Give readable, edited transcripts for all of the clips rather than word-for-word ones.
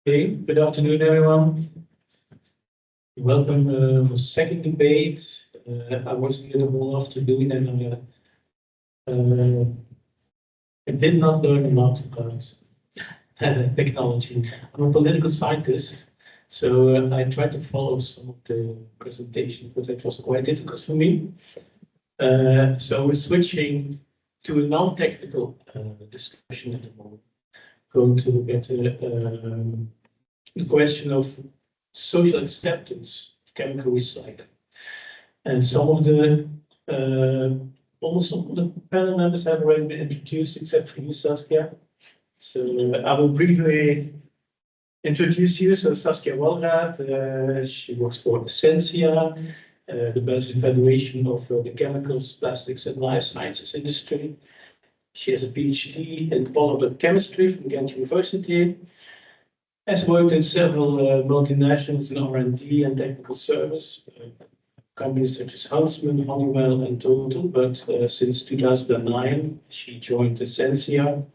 Okay, good afternoon, everyone. Welcome to the second debate. I was here the whole afternoon and I did not learn a lot about technology. I'm a political scientist, so I tried to follow some of the presentations, but it was quite difficult for me. So we're switching to a non-technical discussion at the moment. Going to look at the question of social acceptance of chemical recycling. And some of the, almost all the panel members have already been introduced, except for you, Saskia. So I will briefly introduce you. So Saskia Walrath, she works for Essentia, the Belgian Federation of the Chemicals, Plastics and Life Sciences industry. She has a PhD in polymer chemistry from Ghent University. Has worked in several multinationals in R&D and technical service, companies such as Huntsman, Honeywell, and Total. But since 2009, she joined Essentia,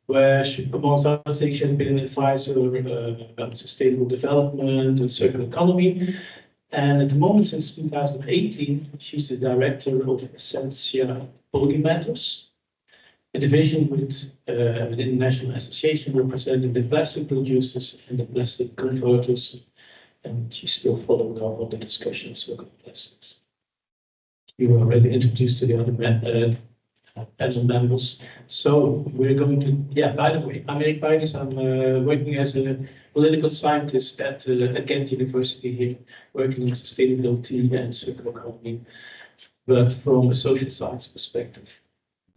where she, amongst other things, she has been an advisor about sustainable development and circular economy. And at the moment, since 2018, she's the director of Essentia Polymers, a division with an international association representing the plastic producers and the plastic converters, and she's still following up on the discussion of circular plastics. You were already introduced to the other panel members. So we're going to, yeah, by the way, I'm Erik Pijters. I'm working as a political scientist at Ghent University here, working on sustainability and circular economy, but from a social science perspective.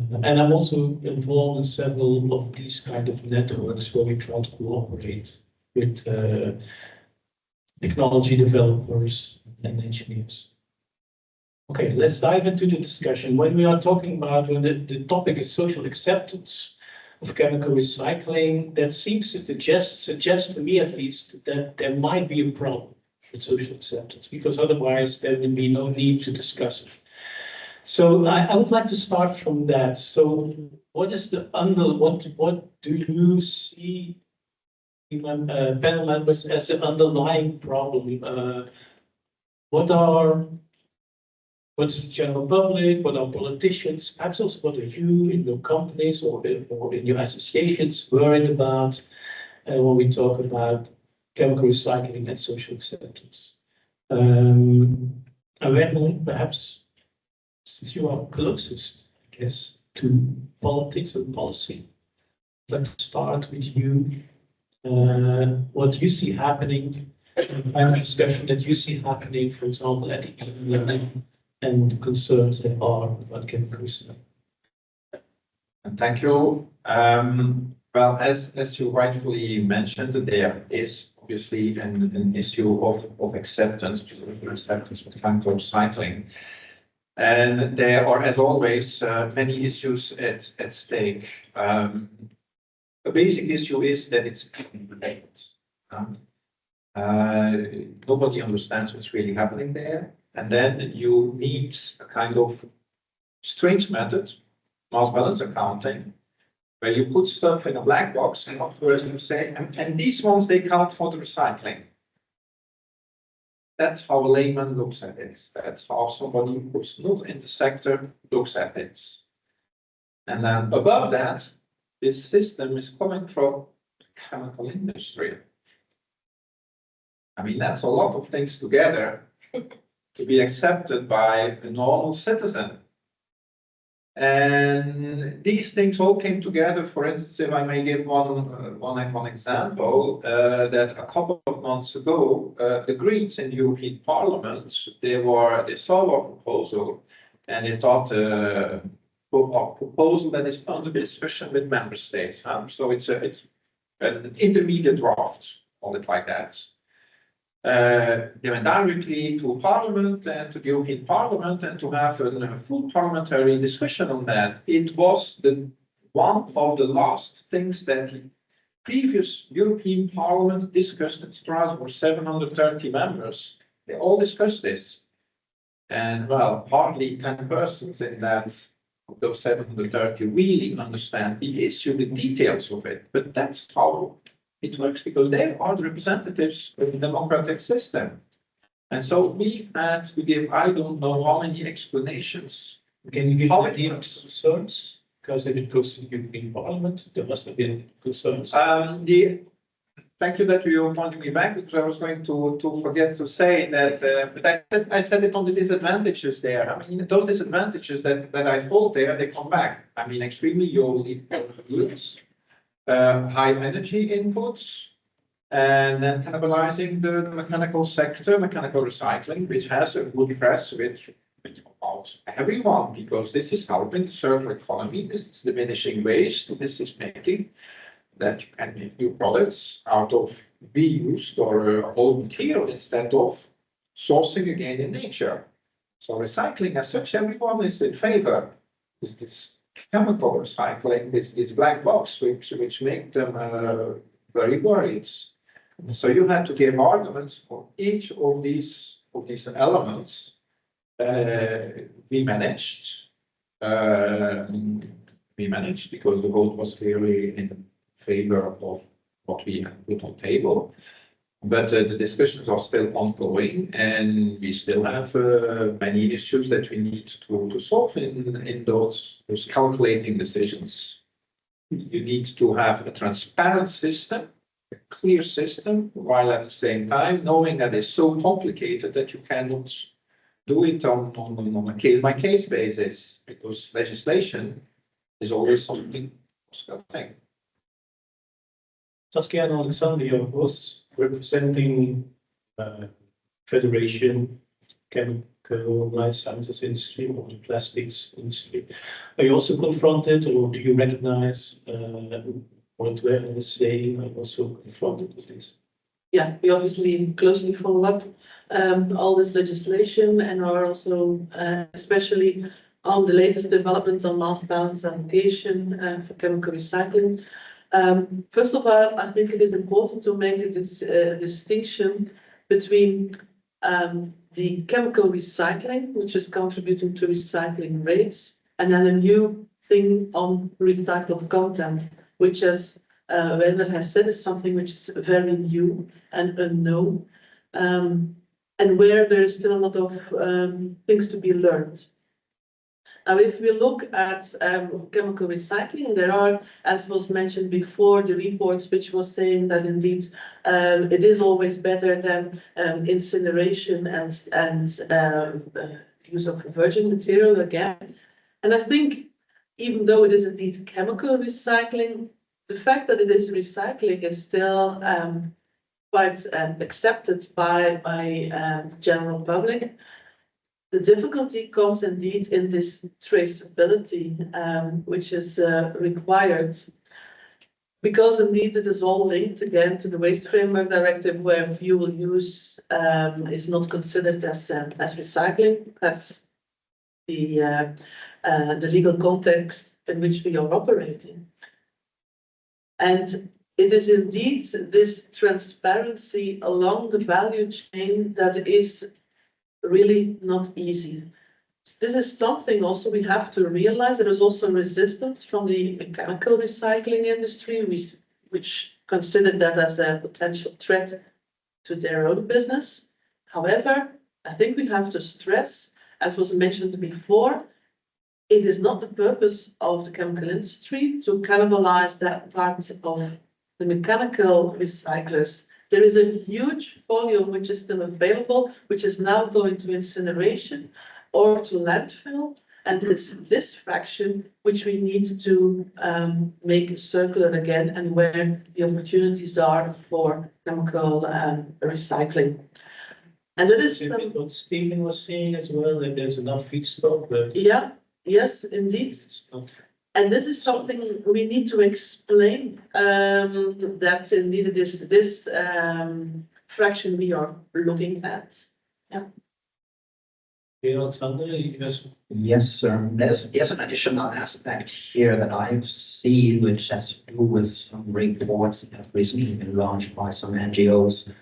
And I'm also involved in several of these kind of networks where we try to cooperate with technology developers and engineers. Okay, let's dive into the discussion. When we are talking about, when the topic is social acceptance of chemical recycling, that seems to suggest to me at least that there might be a problem with social acceptance, because otherwise there would be no need to discuss it. So I would like to start from that. So what is the what do you see, panel members, as the underlying problem? What is the general public? What are politicians? Perhaps also what are you in your companies or in your associations worried about when we talk about chemical recycling and social acceptance? Perhaps, since you are closest, I guess, to politics and policy, I'd like to start with you. What you see happening, and the discussion that you see happening, for example, at the EU level, and the concerns there are about chemical recycling. Thank you. Well, as you rightfully mentioned, there is obviously an issue of acceptance with chemical recycling. And there are, as always, many issues at stake. The basic issue is that it's related. Nobody understands what's really happening there. And then you need a kind of strange method, mass balance accounting, where you put stuff in a black box and afterwards you say, and these ones, they count for the recycling. That's how a layman looks at it. That's how somebody who's not in the sector looks at it. And then above that, this system is coming from the chemical industry. I mean, that's a lot of things together to be accepted by a normal citizen. And these things all came together. For instance, if I may give one example, that a couple of months ago, the Greens in the European Parliament, they saw our proposal, and they thought a proposal that is under discussion with member states. So it's an intermediate draft, call it like that. They went directly to Parliament and to the European Parliament and to have a full parliamentary discussion on that. It was one of the last things that the previous European Parliament discussed in Strasbourg, 730 members. They all discussed this. And well, hardly 10 persons in that of those 730 really understand the issue, the details of it. But that's how it works, because they are the representatives of the democratic system. And so we had to give, I don't know how many explanations. Can you give How an it idea of works. concerns? Because if it goes to the European Parliament, there must have been concerns. Thank you that you pointed me back, because I was going to forget to say that, but I said it on the disadvantages there. I mean, those disadvantages that I told there, they come back. I mean, extremely low goods, high energy inputs, and then cannibalizing the mechanical sector, mechanical recycling, which has a good press with about everyone, because this is helping the circular economy, this is diminishing waste, this is making that you can make new products out of reused or old material instead of sourcing again in nature. So recycling as such, everyone is in favor. This chemical recycling, this black box, which make them very worried. So you have to give arguments for each of these elements. We managed because the vote was clearly in favor of what we had put on table. But the discussions are still ongoing, and we still have many issues that we need to solve in those calculating decisions. You need to have a transparent system, a clear system, while at the same time knowing that it's so complicated that you cannot do it on a case-by-case basis, because legislation is always something discussing. Saskia and Alexander, your hosts, representing Federation Chemical Life Sciences Industry or the plastics industry. Are you also confronted, or do you recognize what we're in the same and also confronted with this? Yeah, we obviously closely follow up all this legislation, and are also especially on the latest developments on mass balance application for chemical recycling. First of all, I think it is important to make this distinction between the chemical recycling, which is contributing to recycling rates, and then a new thing on recycled content, which, as Werner has said, is something which is very new and unknown, and where there is still a lot of things to be learned. Now, if we look at chemical recycling, there are, as was mentioned before, the reports which was saying that indeed it is always better than incineration and use of virgin material again. And I think even though it is indeed chemical recycling, the fact that it is recycling is still quite accepted by the general public. The difficulty comes indeed in this traceability, which is required, because indeed it is all linked again to the Waste Framework Directive, where fuel use is not considered as recycling. That's the legal context in which we are operating. And it is indeed this transparency along the value chain that is really not easy. This is something also we have to realize. There is also resistance from the mechanical recycling industry, which consider that as a potential threat to their own business. However, I think we have to stress, as was mentioned before, it is not the purpose of the chemical industry to cannibalize that part of the mechanical recyclers. There is a huge volume which is still available, which is now going to incineration or to landfill, and it's this fraction which we need to make circular again, and where the opportunities are for chemical recycling. And that is what Stephen was saying as well, that there's enough feedstock. But yes, indeed. And this is something we need to explain, that indeed it is this fraction we are looking at. Yeah. Alexander, yes. Yes, sir. There's an additional aspect here that I've seen, which has to do with some reports that have recently been launched by some NGOs.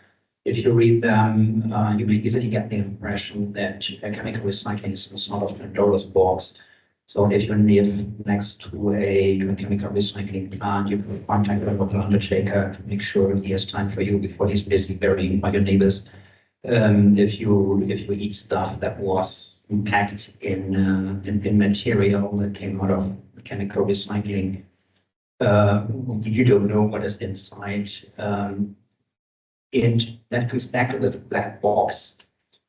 If you read them, you may easily get the impression that chemical recycling is some sort of Pandora's box. So if you live next to a chemical recycling plant, you can contact the local undertaker to make sure he has time for you before he's busy burying all your neighbors. If you eat stuff that was packed in material that came out of chemical recycling, you don't know what is inside. And that comes back to the black box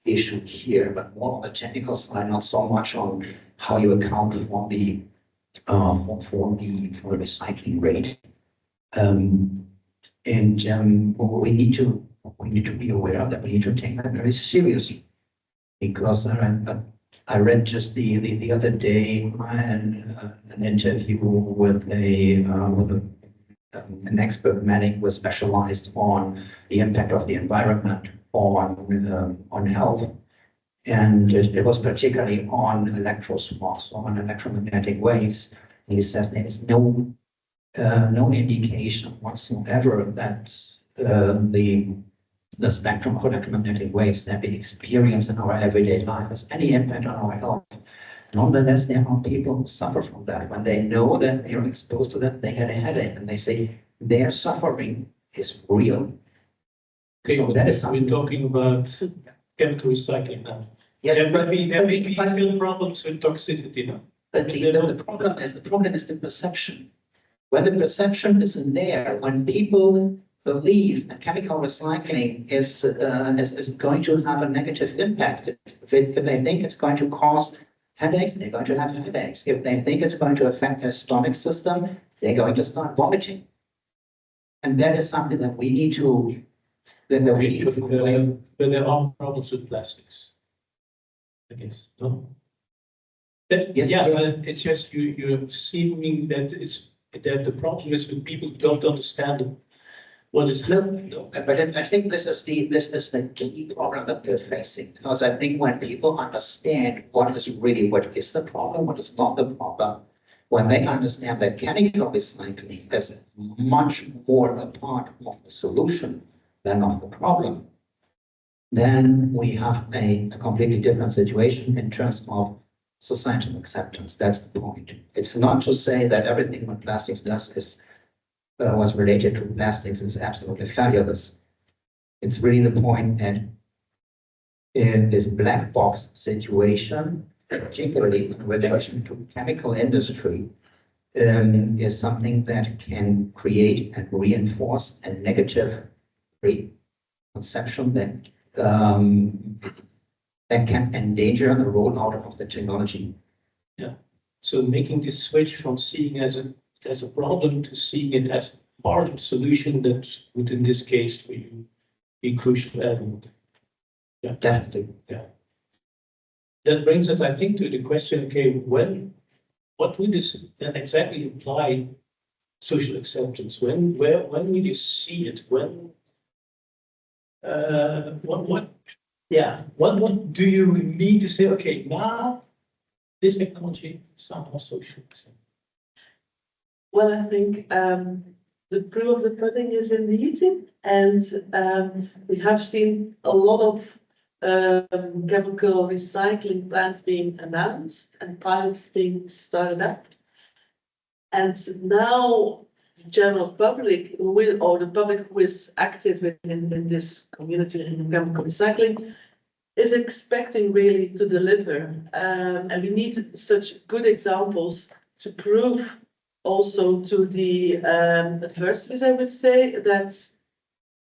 issue here, but more on the technical side, not so much on how you account for the recycling rate. We need to be aware that we need to take that very seriously, because I read just the other day an interview with an expert medic who was specialized on the impact of the environment on health. And it was particularly on electrosmog, so on electromagnetic waves. He says there is no indication whatsoever that the spectrum of electromagnetic waves that we experience in our everyday life has any impact on our health. Nonetheless, there are people who suffer from that. When they know that they are exposed to that, they get a headache, and they say their suffering is real. Okay, So but that is we're something. talking about chemical recycling now. Yes, There may be still problems with toxicity now. but the problem is the perception. When the perception isn't there, when people believe that chemical recycling is going to have a negative impact, if they think it's going to cause headaches, they're going to have headaches. If they think it's going to affect their stomach system, they're going to start vomiting. And that is something that we need to But there are problems with plastics. I guess, no? Yes, Yeah, there but it's just you're seeming that the problem is when people don't understand what is happening. No. But I think this is the key problem that we're facing, because I think when people understand what is the problem, what is not the problem, when they understand that chemical recycling is much more a part of the solution than of the problem, then we have a completely different situation in terms of societal acceptance. That's the point. It's not to say that everything what plastics does was related to plastics is absolutely fabulous. It's really the point that in this black box situation, particularly in relation to chemical industry, is something that can create and reinforce a negative conception that can endanger the rollout of the technology. Yeah. So making this switch from seeing as a problem to seeing it as part of the solution that would, in this case, for you, be crucial element. Yeah, Definitely. Yeah. That brings us, I think, to the question: okay, what would this then exactly imply? Social acceptance. When will you see it? When? What do you need to say? Okay, now this technology is somehow social. Well, I think the proof of the pudding is in the eating, and we have seen a lot of chemical recycling plants being announced and pilots being started up. And now the general public or the public who is active in this community in chemical recycling is expecting really to deliver. And we need such good examples to prove also to the adversaries, I would say, that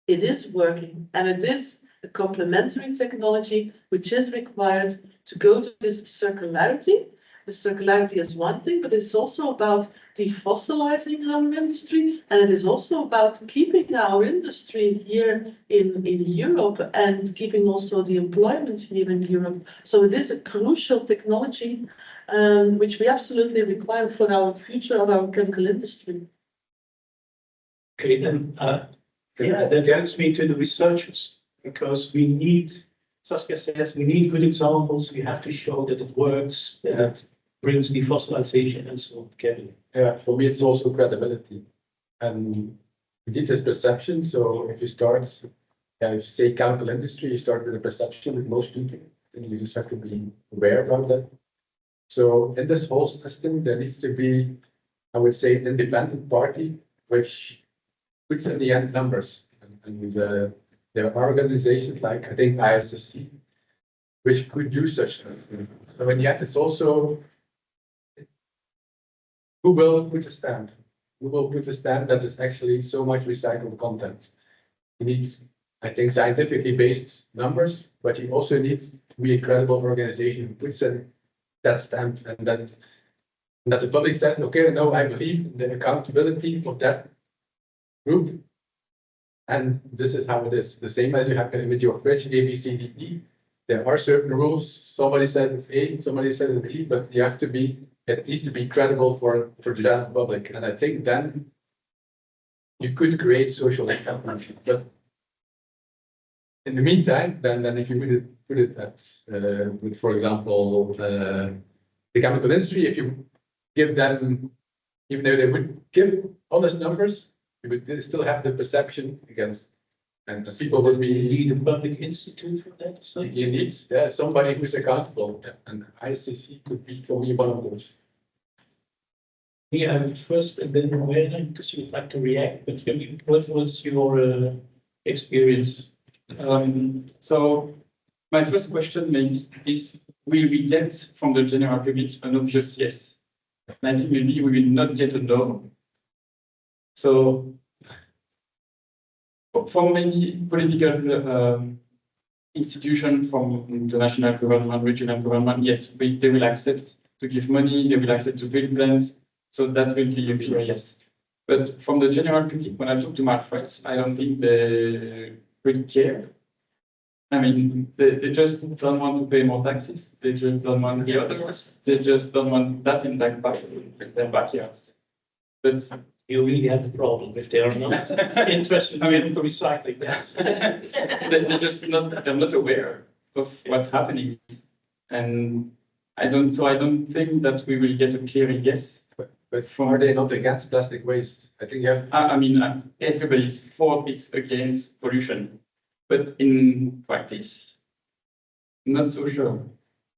it is working and it is a complementary technology which is required to go to this circularity. The circularity is one thing, but it's also about defossilizing our industry, and it is also about keeping our industry here in Europe and keeping also the employment here in Europe. So it is a crucial technology which we absolutely require for our future of our chemical industry. Okay, then, that gets me to the researchers, because we need, Saskia says, we need good examples. We have to show that it works, that brings defossilization and so on. Kevin. Yeah, for me, it's also credibility. And we did this perception. So if you say chemical industry, you start with a perception with most people, and you just have to be aware about that. So in this whole system, there needs to be, I would say, an independent party which puts in the end numbers. And there are organizations like I think ISSC, which could do such thing. So in the end, it's also who will put a stand? Who will put a stand that is actually so much recycled content? He needs, I think, scientifically based numbers, but he also needs to be a credible organization who puts in that stamp and that the public says, okay, no, I believe in the accountability of that group. And this is how it is. The same as you have with your fridge, A, B, C, D, E. There are certain rules. Somebody said it's A, somebody said it's B, but you have to be, it needs to be credible for the general public. And I think then you could create social examples. But in the meantime, then if you put it at, with, for example, the chemical industry, if you give them, even though they would give honest numbers, you would still have the perception against, and the people will You be, need a public institute for that, so. you need somebody who's accountable, and ICC could be for me one of those. Yeah, I would first, and then because you would like to react, but what was your experience? So my first question maybe is, will we get from the general public an obvious yes? And I think maybe we will not get a no. So for many political institution from the national government, regional government, yes, they will accept to give money, they will accept to build plans. So that will be a clear yes. But from the general public, when I talk to my friends, I don't think they really care. I mean, they just don't want to pay more taxes. They just don't want the others. They just don't want that in their backyards. But You really have the problem if they are not interested in recycling that. they're not aware of what's happening. And I don't think that we will get a clear yes. But are they not against plastic waste? I think you have. I mean, everybody's for is against pollution, but in practice, not so sure.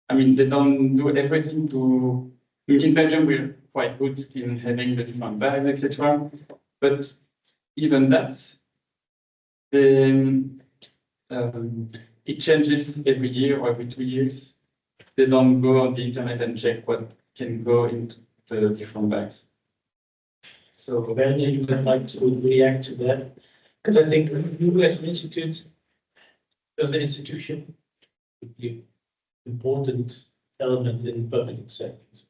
I mean, they don't do everything to. In Belgium, we're quite good in having the different bags, etc. But even that, it changes every year or every 2 years. They don't go on the internet and check what can go into the different bags. So Werner, you would like to react to that? Because I think you as an institute, as an institution, would be an important element in public settings.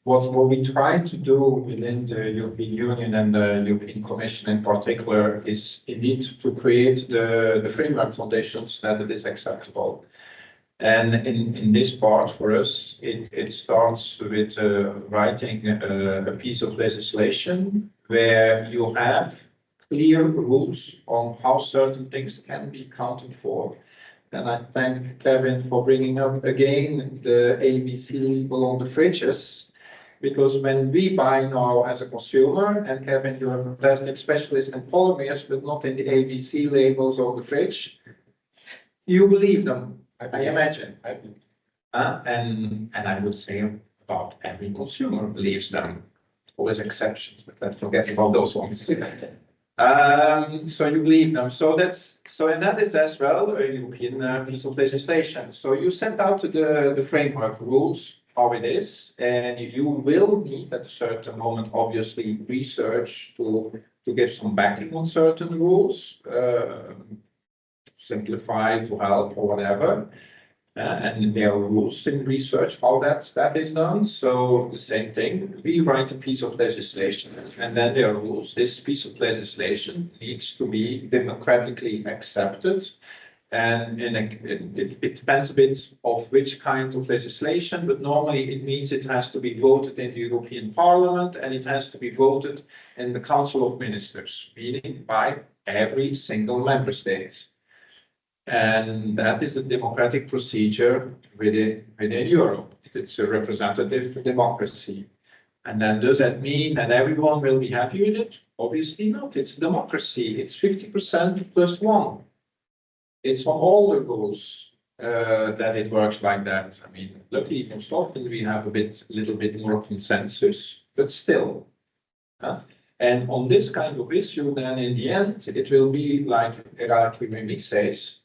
What we try to do within the European Union and the European Commission in particular is indeed to create the framework foundations that it is acceptable. And in this part for us, it starts with writing a piece of legislation where you have clear rules on how certain things can be accounted for. And I thank Kevin for bringing up again the ABC label on the fridges, because when we buy now as a consumer, and Kevin, you're a fantastic specialist in polymers, but not in the ABC labels on the fridge, you believe them, I imagine. And I would say about every consumer believes them. Always exceptions, but let's forget about those ones. So you believe them. So and that is as well a European piece of legislation. So you set out the framework rules, how it is, and you will need at a certain moment, obviously, research to give some backing on certain rules, simplify, to help, or whatever. And there are rules in research how that is done. So the same thing, we write a piece of legislation, and then there are rules. This piece of legislation needs to be democratically accepted. And it depends a bit of which kind of legislation, but normally it means it has to be voted in the European Parliament, and it has to be voted in the Council of Ministers, meaning by every single member state. And that is a democratic procedure within Europe. It's a representative democracy. And then does that mean that everyone will be happy with it? Obviously not. It's a democracy. It's 50% plus 1. It's on all the rules. that it works like that. I mean, luckily most often we have little bit more consensus, but still. And on this kind of issue, then in the end, it will be like Eraki says,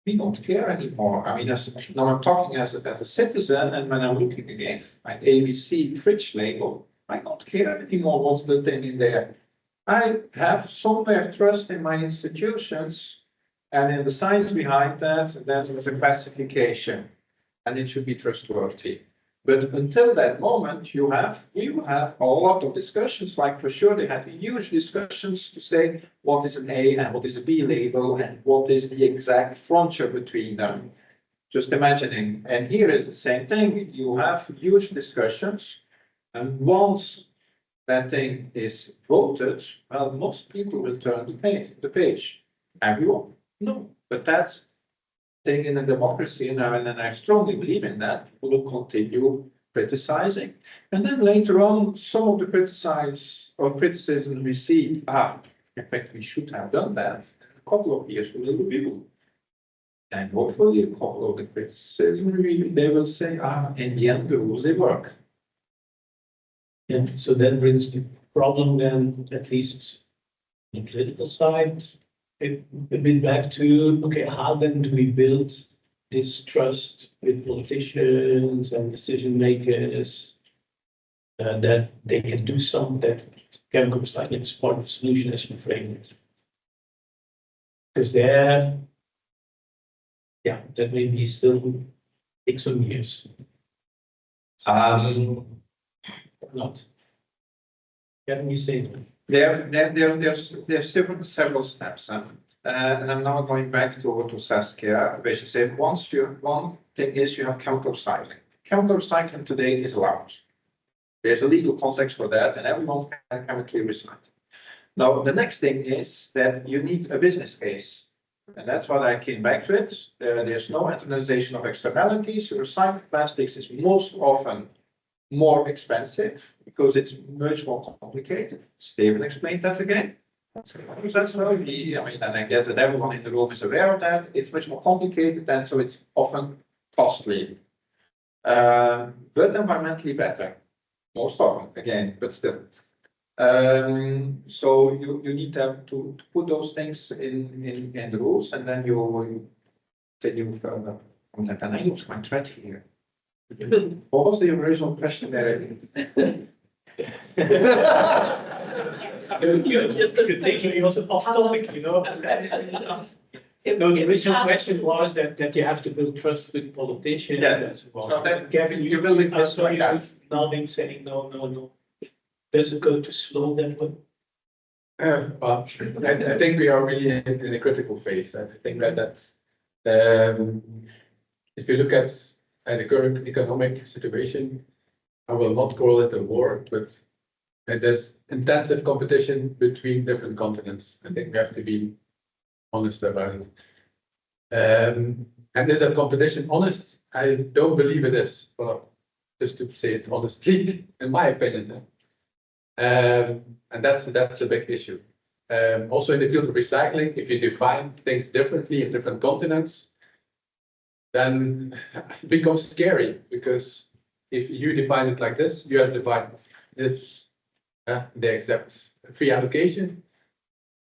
we don't care anymore. I mean, now I'm talking as a citizen, and when I'm looking again at ABC fridge label, I don't care anymore what's the thing in there. I have somewhere trust in my institutions and in the science behind that, there's a classification, and it should be trustworthy. But until that moment, we will have a lot of discussions, like for sure they had huge discussions to say what is an A and what is a B label and what is the exact frontier between them. Just imagining, and here is the same thing, you have huge discussions, and once that thing is voted, well, most people will turn the page. Everyone? No, but that's thing in a democracy now, and I strongly believe in that. People will continue criticizing, and then later on, some of the criticism we see, in fact, we should have done that. A couple of years we will review, and hopefully a couple of the criticism they will say, in the end, the rules they work. Yeah, so that brings the problem then, at least the political side, a bit back to, okay, how then do we build this trust with politicians and decision makers that they can do something, that chemical recycling is part of the solution as you frame it? Because there, yeah, that may be still take some years. Not. Can you say that? There's several steps, and I'm now going back to Saskia, where she said one thing is you have chemical recycling. Chemical recycling today is allowed. There's a legal context for that, and everyone can chemically recycle. Now, the next thing is that you need a business case, and that's what I came back to it. There's no internalization of externalities. Recycled plastics is most often more expensive because it's much more complicated. Steven explained that again. That's how I mean, and I guess that everyone in the room is aware of that. It's much more complicated, and so it's often costly, but environmentally better, most often again, but still. So you need to put those things in the rules, and then you further. And I lose my thread here. What was the original question there? You're taking also off topic, you know. No, the original question was that you have to build trust with politicians. Yeah. So then, Kevin, you're building trust like that. Nodding, saying no. Does it go too slow that way? Well, I think we are really in a critical phase. I think that's if you look at the current economic situation, I will not call it a war, but there's intensive competition between different continents. I think we have to be honest about it. And is that competition honest? I don't believe it is. Well, just to say it honestly, in my opinion. And that's a big issue. Also in the field of recycling, if you define things differently in different continents, then it becomes scary, because if you define it like this, US defines it, they accept free allocation.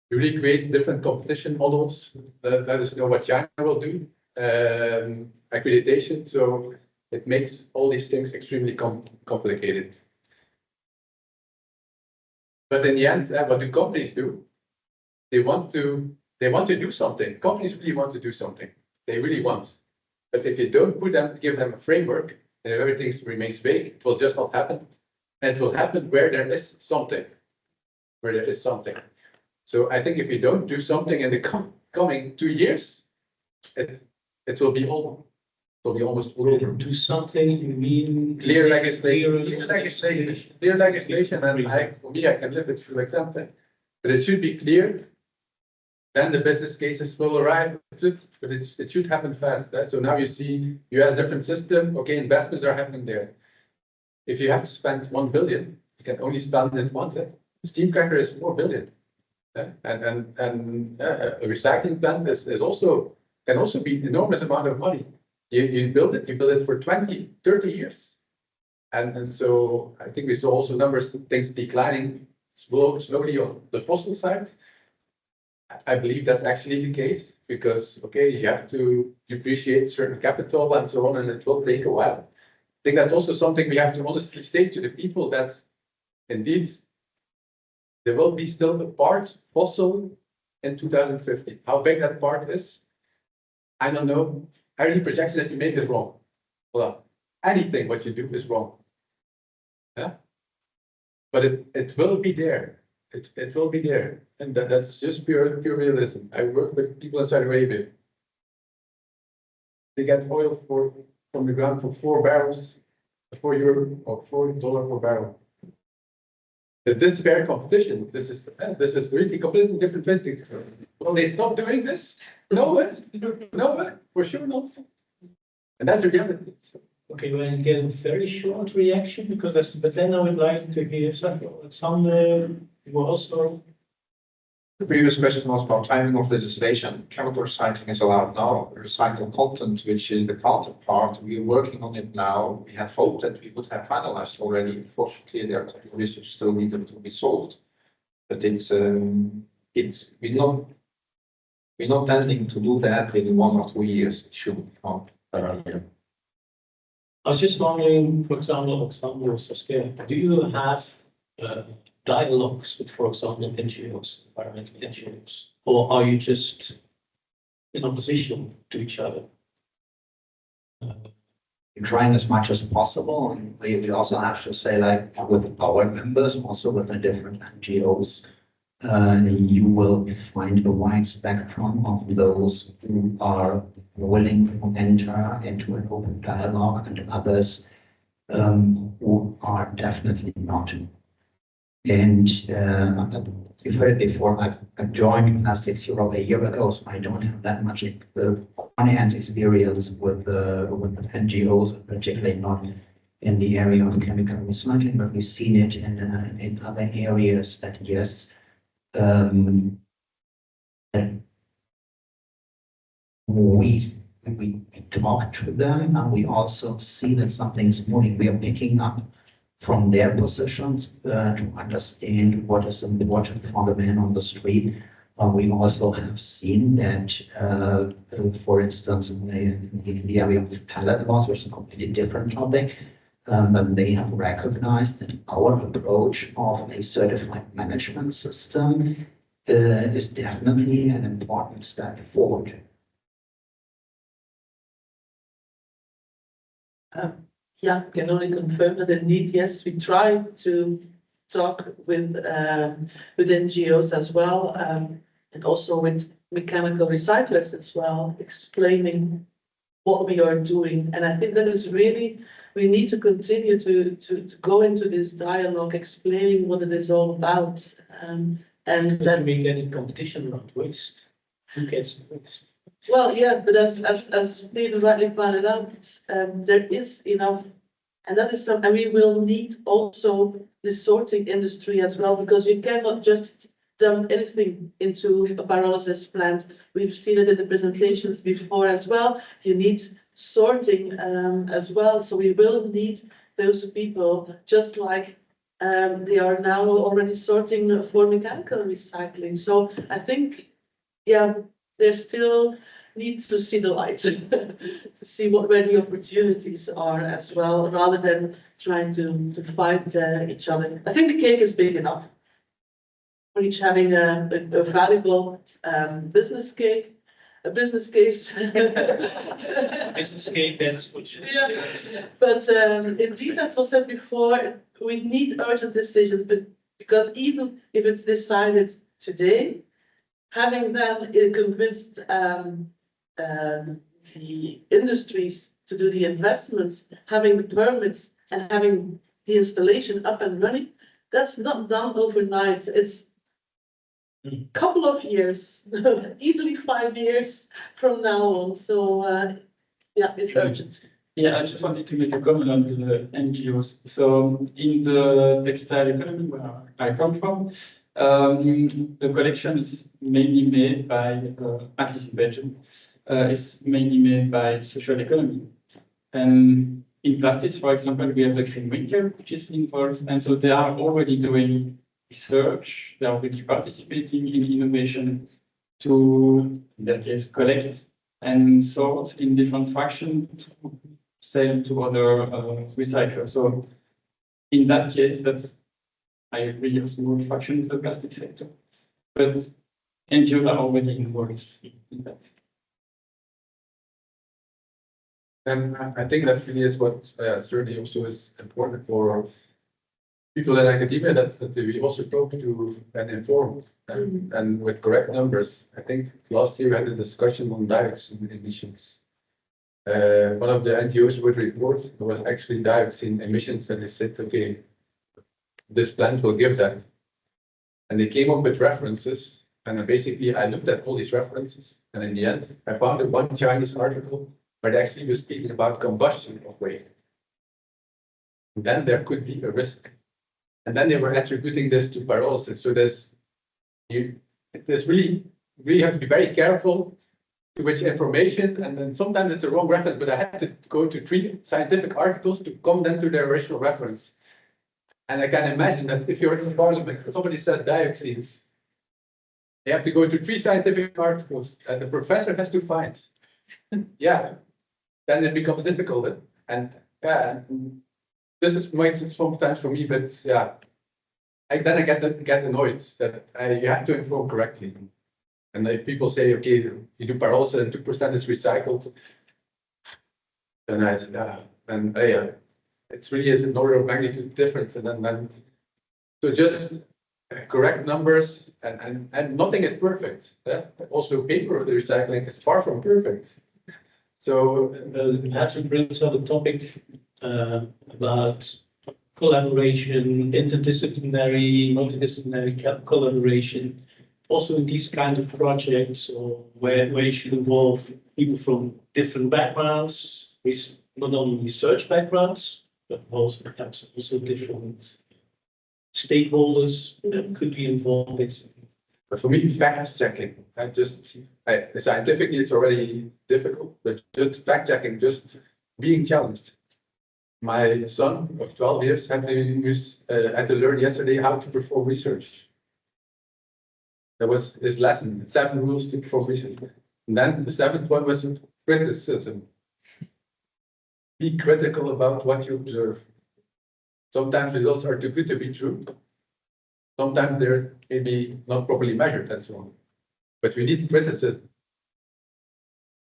You really create different competition models. Let us know what China will do. Accreditation, so it makes all these things extremely complicated. But in the end, what do companies do? They want to do something. Companies really want to do something. They really want. But if you don't give them a framework, and everything remains vague, it will just not happen. And it will happen where there is something. So I think if you don't do something in the coming 2 years, it will be over. It will be almost over. Do something, you mean? Clear legislation, and for me, I can live it through example. But it should be clear. Then the business cases will arrive, but it should happen fast. So now you see US different system. Okay, investments are happening there. If you have to spend 1 billion, you can only spend it once. The steam cracker is 4 billion, and a recycling plant is also can also be enormous amount of money. You build it for 20, 30 years. And so I think we saw also numbers, things declining slowly on the fossil side. I believe that's actually the case because, okay, you have to depreciate certain capital and so on, and it will take a while. I think that's also something we have to honestly say to the people that indeed there will be still a part fossil in 2050. How big that part is, I don't know. Every projection that you make is wrong. Well, anything what you do is wrong. Yeah, but it will be there. It will be there, and that's just pure realism. I work with people in Saudi Arabia. They get oil from the ground for €4 or $4 per barrel. This fair competition. This is really completely different physics. Will they stop doing this? No way, no way, for sure not. And that's the reality. So. Okay, we'll get a very short reaction because that's, but then I would like to hear some you also. The previous question was about timing of legislation. Chemical recycling is allowed now. Recycled content, which is the counterpart, we are working on it now. We had hoped that we would have finalized already. Unfortunately, there are a couple of issues still needed to be solved. But we're not tending to do that in 1 or 2 years. It should come earlier. I was just wondering, for example, Alexander or Saskia, do you have dialogues with, for example, NGOs, environmental NGOs, or are you just in opposition to each other? We're trying as much as possible, and we also have to say, like, with our members, also with the different NGOs, you will find a wide spectrum of those who are willing to enter into an open dialogue and others who are definitely not. And you've heard before, I joined Plastics Europe a year ago, so I don't have that much on-hand experience with the NGOs, particularly not in the area of chemical recycling, but we've seen it in other areas that, yes, we talk to them, and we also see that something's moving. We are picking up from their positions to understand what is important for the man on the street. We also have seen that, for instance, in the area of pallet loss, which is a completely different topic, but they have recognized that our approach of a certified management system is definitely an important step forward. Yeah, I can only confirm that indeed, yes, we try to talk with NGOs as well, and also with mechanical recyclers as well, explaining what we are doing. And I think that is really, we need to continue to go into this dialogue, explaining what it is all about. And that we get in competition around waste. Who gets waste? Well, yeah, but as Stephen rightly pointed out, there is enough, and that is some, and we will need also the sorting industry as well, because you cannot just dump anything into a pyrolysis plant. We've seen it in the presentations before as well. You need sorting as well, so we will need those people, just like they are now already sorting for mechanical recycling. So I think, yeah, there's still needs to see the light, to see where the opportunities are as well, rather than trying to fight each other. I think the cake is big enough for each having a valuable business case. Business case, that's what you. Yeah, but indeed, as was said before, we need urgent decisions, but because even if it's decided today, having then convinced the industries to do the investments, having the permits and having the installation up and running, that's not done overnight. It's a couple of years, easily 5 years from now on. So yeah, it's urgent. Yeah, I just wanted to make a comment on the NGOs. So in the textile economy where I come from, the collection is mainly made by, at least in Belgium, is mainly made by social economy. And in plastics, for example, we have the green winter, which is involved. And so they are already doing research, they are already participating in innovation to, in that case, collect and sort in different fractions to sell to other recyclers. So in that case, that's, I agree, a small fraction of the plastic sector. But NGOs are already involved in that. And I think that really is what certainly also is important for people in academia, that we also talk to and inform and with correct numbers. I think last year we had a discussion on dioxin emissions. One of the NGOs would report was actually dioxin emissions, and they said, okay, this plant will give that. And they came up with references, and basically I looked at all these references, and in the end, I found one Chinese article where they actually was speaking about combustion of waste. Then there could be a risk. And then they were attributing this to pyrolysis. So there's really have to be very careful to which information, and then sometimes it's a wrong reference, but I had to go to 3 scientific articles to come then to their original reference. And I can imagine that if you're in parliament, somebody says dioxins, you have to go to 3 scientific articles, and the professor has to find. Yeah, then it becomes difficult. And yeah, this is makes it sometimes for me, but yeah, then I get annoyed that you have to inform correctly. And if people say, okay, you do pyrolysis and 2% is recycled, then I say, yeah, it's really is an order of magnitude difference. And then so just correct numbers, and nothing is perfect. Also, paper recycling is far from perfect. So that brings up a topic about collaboration, interdisciplinary, multidisciplinary collaboration. Also in these kind of projects, or where you should involve people from different backgrounds, not only research backgrounds, but also perhaps also different stakeholders that could be involved. But for me, fact checking, scientifically it's already difficult, but just fact checking, just being challenged. My son of 12 years had to learn yesterday how to perform research. That was his lesson, 7 rules to perform research. And then the 7th one was criticism. Be critical about what you observe. Sometimes results are too good to be true. Sometimes they're maybe not properly measured and so on. But we need criticism.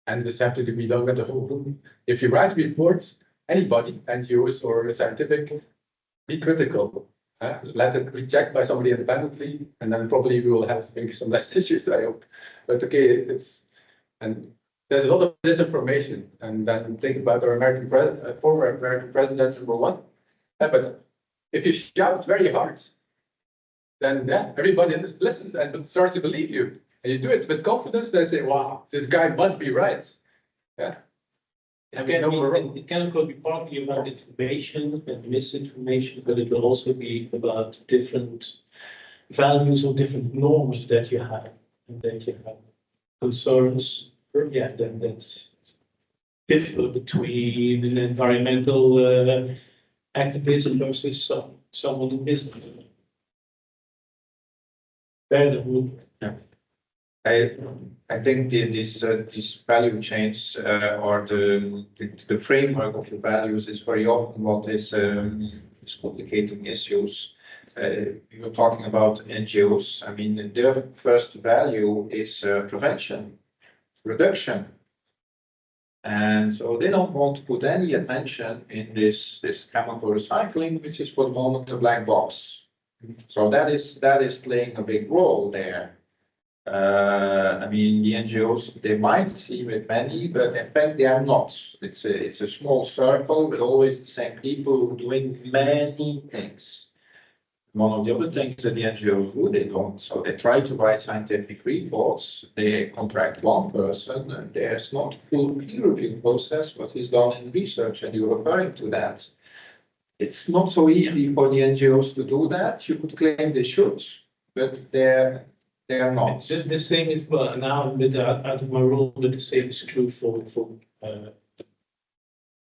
And this has to be done with the whole group. If you write reports, anybody, NGOs or scientific, be critical. Let it be checked by somebody independently, and then probably we will have maybe some less issues, I hope. But okay, and there's a lot of disinformation. And then think about our former American president, number 1. But if you shout very hard, then everybody listens and starts to believe you. And you do it with confidence, they say, wow, this guy must be right. Yeah. It can of course be partly about information and misinformation, but it will also be about different values or different norms that you have, and that you have concerns. Yeah, then that's differ between an environmental activist versus someone in business. Yeah. I think these value chains or the framework of the values is very often what is complicating issues. We were talking about NGOs. I mean, their first value is prevention, reduction. And so they don't want to put any attention in this chemical recycling, which is for the moment a black box. So that is playing a big role there. I mean, the NGOs, they might seem with many, but in fact they are not. It's a small circle with always the same people doing many things. One of the other things that the NGOs do, they don't. So they try to write scientific reports. They contract one person, and there's not a full peer review process what is done in research, and you're referring to that. It's not so easy for the NGOs to do that. You could claim they should, but They are not. The same is, well, now with out of my role, but the same is true for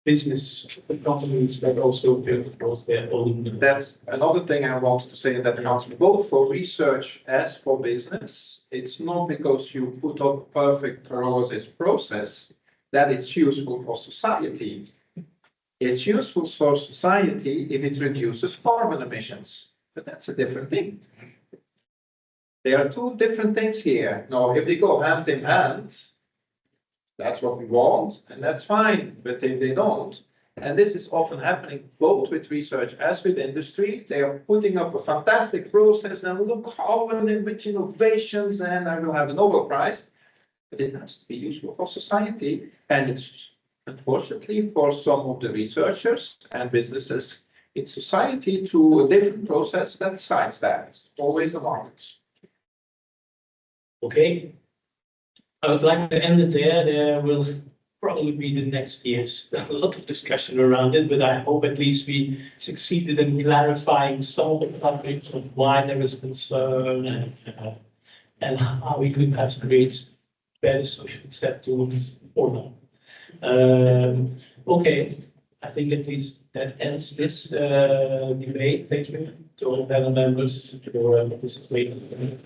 business companies that also build, of course, their own. That's another thing I wanted to say in that council, both for research as for business. It's not because you put up a perfect pyrolysis process that it's useful for society. It's useful for society if it reduces carbon emissions, but that's a different thing. There are two different things here. Now, if they go hand in hand, that's what we want, and that's fine. But if they don't, and this is often happening both with research as with industry, they are putting up a fantastic process and look how with innovations and I will have a Nobel Prize. But it has to be useful for society, and it's unfortunately for some of the researchers and businesses in society to a different process that decides that. It's always the markets. Okay. I would like to end it there. There will probably be the next years a lot of discussion around it, but I hope at least we succeeded in clarifying some of the topics of why there is concern and how we could perhaps create better social acceptance or not. Okay, I think at least that ends this debate. Thank you to all panel members for participating.